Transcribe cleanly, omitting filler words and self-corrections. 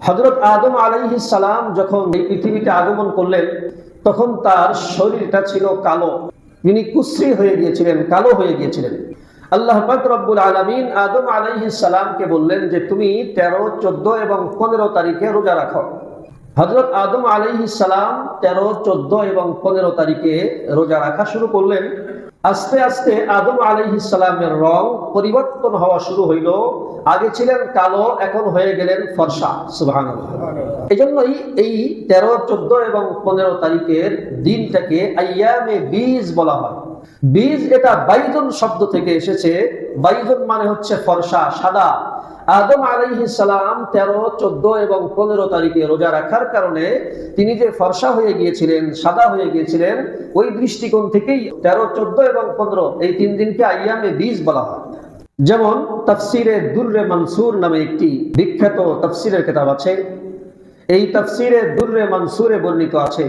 হযরত আদম আলাইহিস সালাম যখন এই পৃথিবীতে আগমন করলেন, তখন তার শরীরটা ছিল কালো। তিনি কুশ্রী হয়ে গিয়েছিলেন, কালো হয়ে গিয়েছিলেন। আল্লাহ পাক রব্বুল আলামিন আদম আলাইহিস সালামকে বললেন যে তুমি 13, 14 এবং 15 তারিখে রোজা রাখো। হযরত আদম আলাইহিস সালাম 13, 14 এবং 15 তারিখে রোজা রাখা শুরু করলেন। আস্তে আস্তে আদম আলাইহিস সালামের রং পরিবর্তন হওয়া শুরু হইল। আগে ছিলেন কালো, এখন হয়ে গেলেন ফর্সা। সুবহানাল্লাহ। এজন্যই এই 13, 14 এবং 15 তারিখের দিনটাকে আইয়ামে বীজ বলা হয়। বীজ এটা বাইজন শব্দ থেকে এসেছে। বাইজন মানে হচ্ছে ফর্সা, সাদা। আদম আলাইহিস সালাম 13, 14 এবং 15 তারিখে রোজা রাখার কারণে তিনি যে ফর্সা হয়ে গিয়েছিলেন, সাদা হয়ে গিয়েছিলেন, ওই দৃষ্টিকোণ থেকেই 13, 14 এবং 15 এই 3 দিনকে আইয়ামে বীজ বলা হয়। যেমন তাফসিরে দুররে মানসুর নামে একটি বিখ্যাত তাফসিরের কিতাব আছে। এই তাফসিরে দুররে মানসুরে বর্ণিত আছে